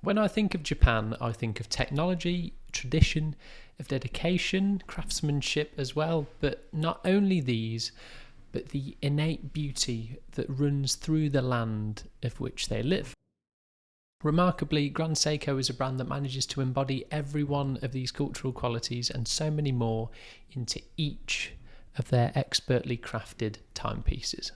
When I think of Japan, I think of technology, tradition, of dedication, craftsmanship as well, but not only these, but the innate beauty that runs through the land of which they live. Remarkably, Grand Seiko is a brand that manages to embody every one of these cultural qualities and so many more into each of their expertly crafted timepieces.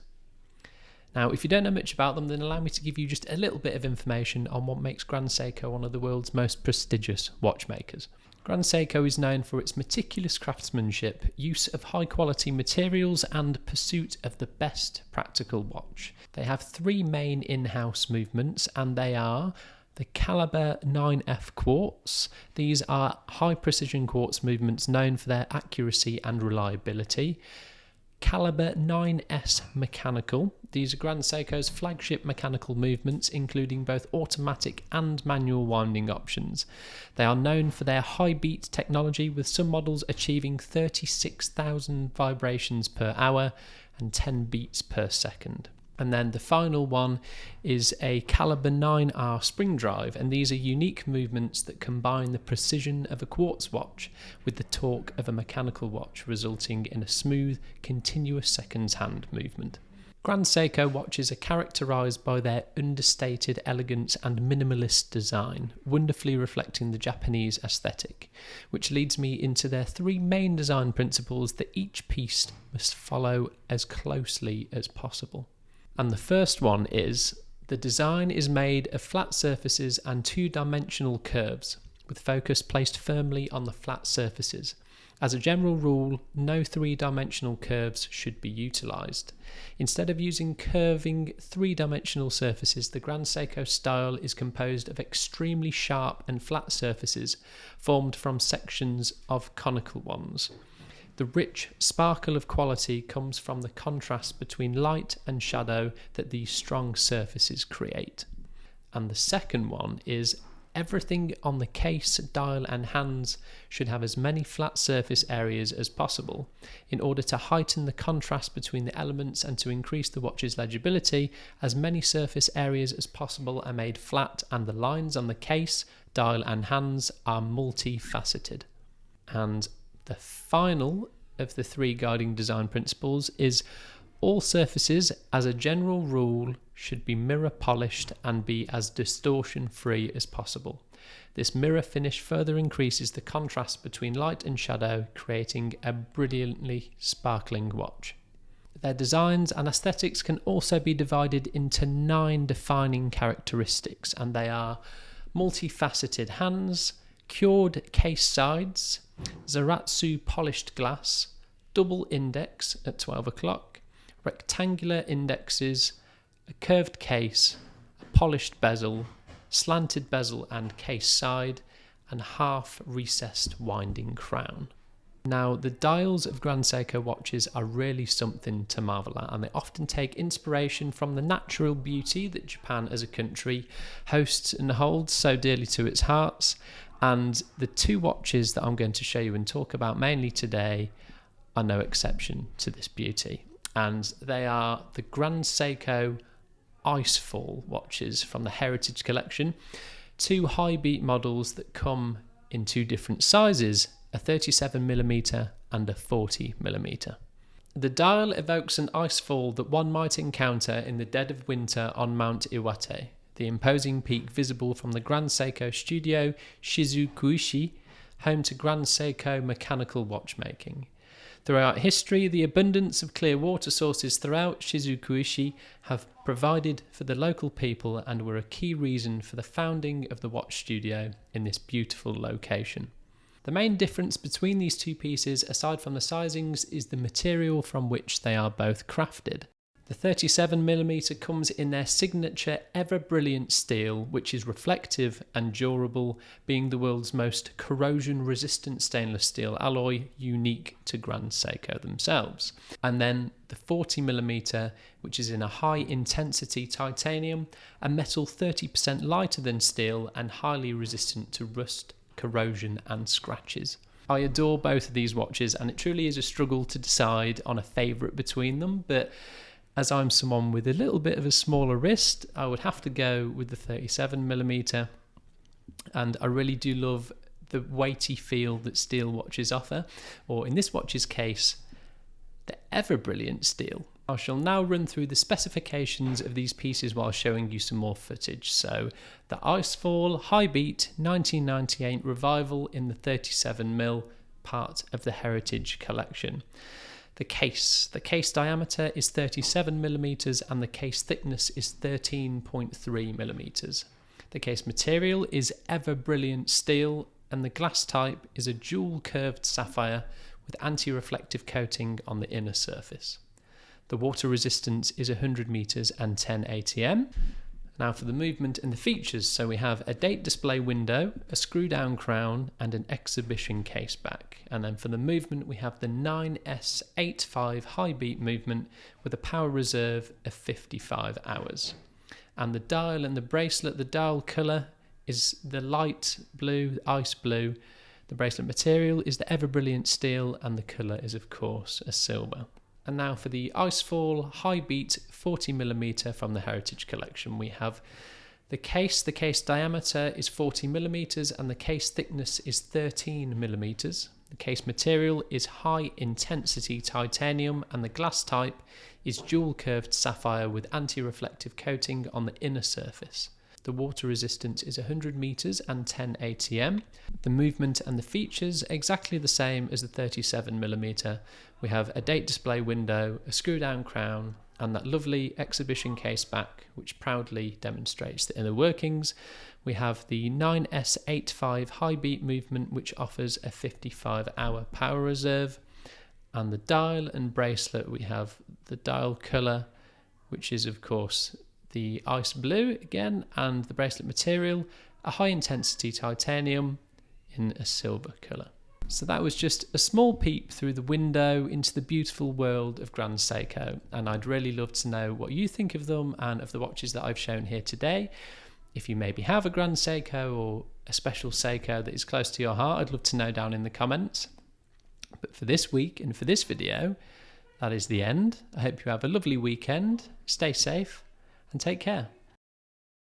Now, if you don't know much about them, then allow me to give you just a little bit of information on what makes Grand Seiko one of the world's most prestigious watchmakers. Grand Seiko is known for its meticulous craftsmanship, use of high quality materials and pursuit of the best practical watch. They have three main in-house movements, and they are the Caliber 9F quartz. These are high precision quartz movements known for their accuracy and reliability. Caliber 9S mechanical. These are Grand Seiko's flagship mechanical movements, including both automatic and manual winding options. They are known for their high beat technology, with some models achieving 36,000 vibrations per hour and 10 beats per second. And then the final one is a Caliber 9R spring drive, and these are unique movements that combine the precision of a quartz watch with the torque of a mechanical watch, resulting in a smooth, continuous seconds hand movement. Grand Seiko watches are characterised by their understated elegance and minimalist design, wonderfully reflecting the Japanese aesthetic, which leads me into their three main design principles that each piece must follow as closely as possible. And the first one is, the design is made of flat surfaces and two-dimensional curves, with focus placed firmly on the flat surfaces. As a general rule, no three-dimensional curves should be utilised. Instead of using curving three-dimensional surfaces, the Grand Seiko style is composed of extremely sharp and flat surfaces formed from sections of conical ones. The rich sparkle of quality comes from the contrast between light and shadow that these strong surfaces create. And the second one is, everything on the case, dial and hands should have as many flat surface areas as possible. In order to heighten the contrast between the elements and to increase the watch's legibility, as many surface areas as possible are made flat, and the lines on the case, dial and hands are multifaceted. And the final of the three guiding design principles is, all surfaces, as a general rule, should be mirror polished and be as distortion free as possible. This mirror finish further increases the contrast between light and shadow, creating a brilliantly sparkling watch. Their designs and aesthetics can also be divided into 9 defining characteristics, and they are multifaceted hands, cured case sides, Zaratsu polished glass, double index at 12 o'clock, rectangular indexes, a curved case, a polished bezel, slanted bezel and case side, and half recessed winding crown. Now, the dials of Grand Seiko watches are really something to marvel at, and they often take inspiration from the natural beauty that Japan as a country hosts and holds so dearly to its hearts. And the two watches that I'm going to show you and talk about mainly today are no exception to this beauty. And they are the Grand Seiko Icefall watches from the Heritage Collection. Two high beat models that come in two different sizes, a 37mm and a 40mm. The dial evokes an icefall that one might encounter in the dead of winter on Mount Iwate, the imposing peak visible from the Grand Seiko studio Shizukuishi, home to Grand Seiko mechanical watchmaking. Throughout history, the abundance of clear water sources throughout Shizukuishi have provided for the local people and were a key reason for the founding of the watch studio in this beautiful location. The main difference between these two pieces, aside from the sizings, is the material from which they are both crafted. The 37mm comes in their signature ever-brilliant steel, which is reflective and durable, being the world's most corrosion-resistant stainless steel alloy, unique to Grand Seiko themselves. And then the 40mm, which is in a high-intensity titanium, a metal 30% lighter than steel and highly resistant to rust, corrosion and scratches. I adore both of these watches, and it truly is a struggle to decide on a favourite between them, but as I'm someone with a little bit of a smaller wrist, I would have to go with the 37mm. And I really do love the weighty feel that steel watches offer, or in this watch's case, the ever brilliant steel. I shall now run through the specifications of these pieces while showing you some more footage. So the Icefall High Beat 1998 revival in the 37mm, part of the Heritage collection. The case diameter is 37mm and the case thickness is 13.3mm. The case material is ever brilliant steel, and the glass type is a dual curved sapphire with anti-reflective coating on the inner surface. The water resistance is 100 meters and 10 ATM. Now for the movement and the features, so we have a date display window, a screw down crown and an exhibition case back. And then for the movement we have the 9S85 high beat movement with a power reserve of 55 hours. And the dial and the bracelet, the dial colour is the light blue, ice blue. The bracelet material is the ever brilliant steel, and the colour is of course a silver. And now for the Icefall High Beat 40mm from the Heritage collection, we have the case diameter is 40mm and the case thickness is 13mm. The case material is high intensity titanium and the glass type is dual curved sapphire with anti-reflective coating on the inner surface. The water resistance is 100 meters and 10 ATM. The movement and the features exactly the same as the 37mm. We have a date display window, a screw down crown, and that lovely exhibition case back, which proudly demonstrates the inner workings. We have the 9S85 high beat movement, which offers a 55-hour power reserve. And the dial and bracelet, we have the dial colour, which is of course the ice blue again, and the bracelet material, a high intensity titanium in a silver colour. So that was just a small peep through the window into the beautiful world of Grand Seiko, and I'd really love to know what you think of them and of the watches that I've shown here today. If you maybe have a Grand Seiko or a special Seiko that is close to your heart, I'd love to know down in the comments. But for this week and for this video, that is the end. I hope you have a lovely weekend, stay safe, and take care.